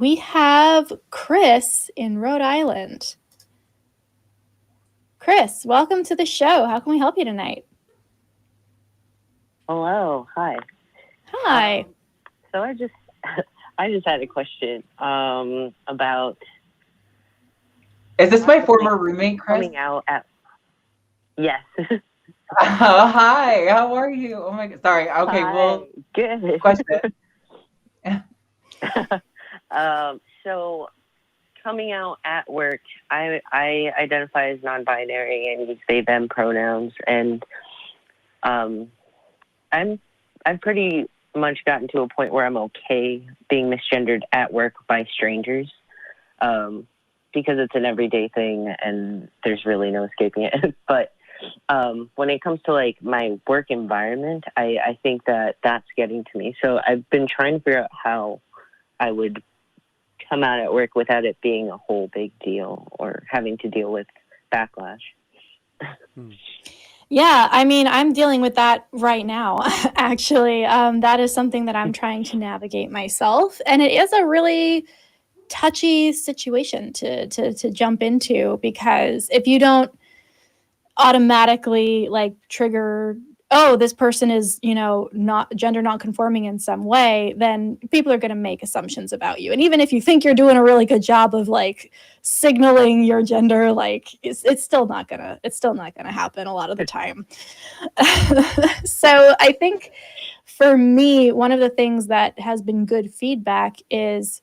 We have Chris in Rhode Island. Chris, welcome to the show. How can we help you tonight? Hello. Hi. Hi. So I just had a question about. Is this my former roommate, Chris? Coming out at. Yes. Hi. How are you? Oh my God. Sorry. Okay. Hi. Well, Good. question. So coming out at work, I identify as non-binary and use they/them pronouns, and I've pretty much gotten to a point where I'm okay being misgendered at work by strangers, because it's an everyday thing and there's really no escaping it. But when it comes to like my work environment, I think that that's getting to me. So I've been trying to figure out how I would come out at work without it being a whole big deal or having to deal with backlash. Yeah, I mean, I'm dealing with that right now, actually. That is something that I'm trying to navigate myself. And it is a really touchy situation to jump into, because if you don't automatically like trigger, oh, this person is, not gender non-conforming in some way, then people are going to make assumptions about you. And even if you think you're doing a really good job of like signaling your gender, like it's still not gonna happen a lot of the time. So I think for me, one of the things that has been good feedback is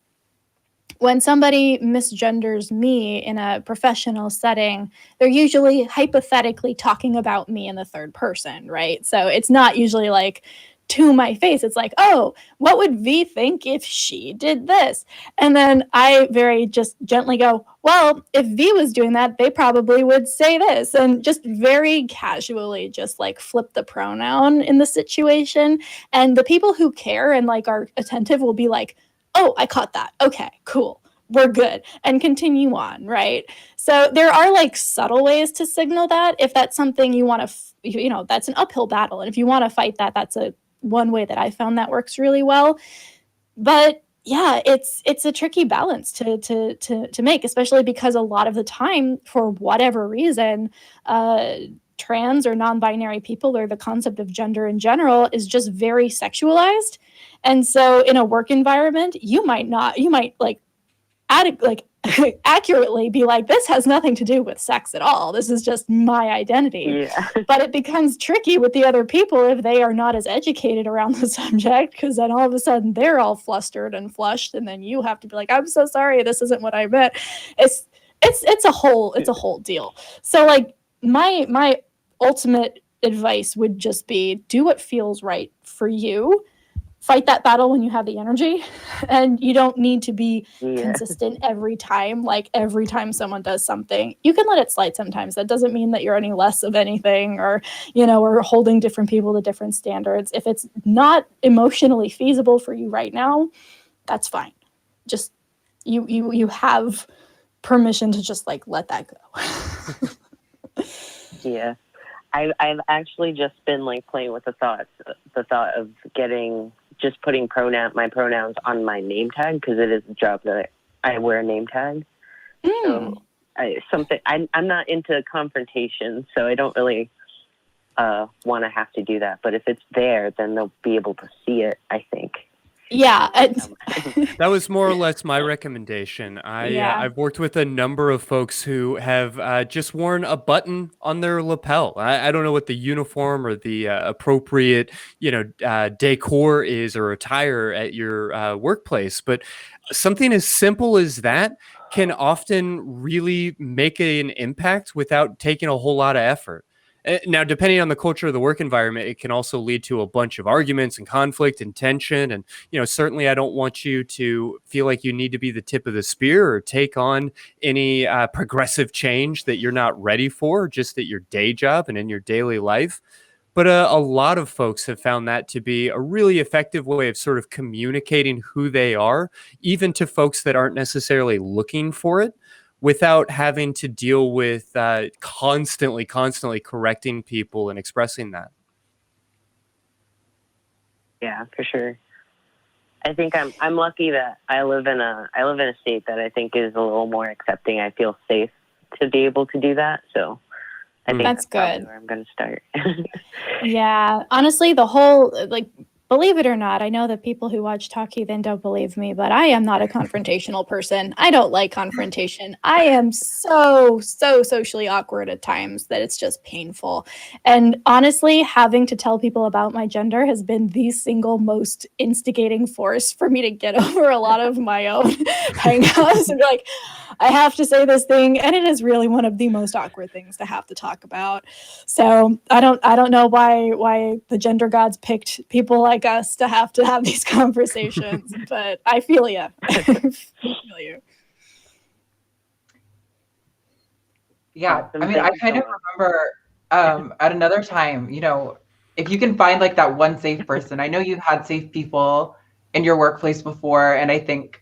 when somebody misgenders me in a professional setting, they're usually hypothetically talking about me in the third person, right? So it's not usually like to my face. It's like, oh, what would V think if she did this? And then I very just gently go, well, if V was doing that, they probably would say this. And just very casually just like flip the pronoun in the situation. And the people who care and like are attentive will be like, oh, I caught that. Okay, cool. We're good. And continue on, right? So there are like subtle ways to signal that. If that's something you want to, that's an uphill battle. And if you want to fight that, that's one way that I found that works really well. But yeah, it's a tricky balance to make, especially because a lot of the time, for whatever reason, trans or non-binary people, or the concept of gender in general, is just very sexualized. And so in a work environment, you might like accurately be like, this has nothing to do with sex at all. This is just my identity. Yeah. But it becomes tricky with the other people if they are not as educated around the subject, because then all of a sudden they're all flustered and flushed, and then you have to be like, I'm so sorry, this isn't what I meant. It's a whole deal. So like my ultimate advice would just be, do what feels right for you. Fight that battle when you have the energy, and you don't need to be consistent every time. Like every time someone does something, you can let it slide sometimes. That doesn't mean that you're any less of anything, or or holding different people to different standards. If it's not emotionally feasible for you right now, that's fine. Just you have permission to just like let that go. Yeah. I've actually just been like playing with the thought of putting my pronouns on my name tag, because it is a job that I wear a name tag. So I'm not into confrontation, so I don't really want to have to do that. But if it's there, then they'll be able to see it, I think. Yeah. That was more or less my recommendation. I've worked with a number of folks who have just worn a button on their lapel. I don't know what the uniform or the appropriate, decor is or attire at your workplace, but something as simple as that can often really make an impact without taking a whole lot of effort. Now, depending on the culture of the work environment, it can also lead to a bunch of arguments and conflict and tension. And, certainly I don't want you to feel like you need to be the tip of the spear or take on any progressive change that you're not ready for, just at your day job and in your daily life. But a lot of folks have found that to be a really effective way of sort of communicating who they are, even to folks that aren't necessarily looking for it, without having to deal with constantly correcting people and expressing that. Yeah, for sure. I think I'm lucky that I live in a state that I think is a little more accepting. I feel safe to be able to do that. So I think that's probably good. where I'm going to start. Yeah, honestly, the whole, like, believe it or not, I know that people who watch Talk Heathen don't believe me, but I am not a confrontational person. I don't like confrontation. I am so socially awkward at times that it's just painful. And honestly, having to tell people about my gender has been the single most instigating force for me to get over a lot of my own hang-ups and be like, I have to say this thing, and it is really one of the most awkward things to have to talk about. So I don't know why the gender gods picked people like us to have these conversations, but I feel you. I feel you. Yeah, Awesome. I mean, Thank I you kind so of much. remember at another time, if you can find like that one safe person. I know you've had safe people in your workplace before, and I think,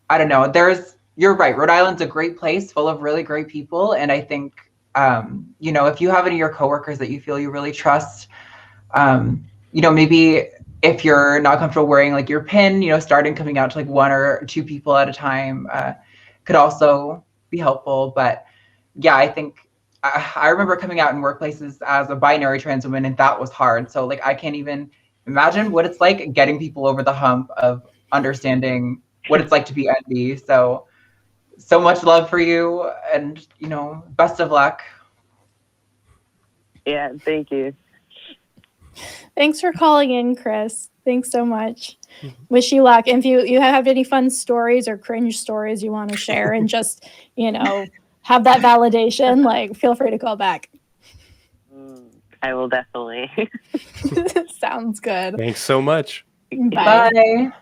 I don't know, you're right. Rhode Island's a great place full of really great people. And I think, if you have any of your coworkers that you feel you really trust, maybe if you're not comfortable wearing like your pin, starting coming out to like one or two people at a time could also be helpful. But yeah, I think I remember coming out in workplaces as a binary trans woman, and that was hard. So like, I can't even imagine what it's like getting people over the hump of understanding what it's like to be NB. So much love for you, and best of luck. Yeah, thank you. Thanks for calling in, Chris. Thanks so much. Wish you luck. And if you have any fun stories or cringe stories you want to share and just, have that validation, like, feel free to call back. I will definitely. Sounds good. Thanks so much. Bye. Bye.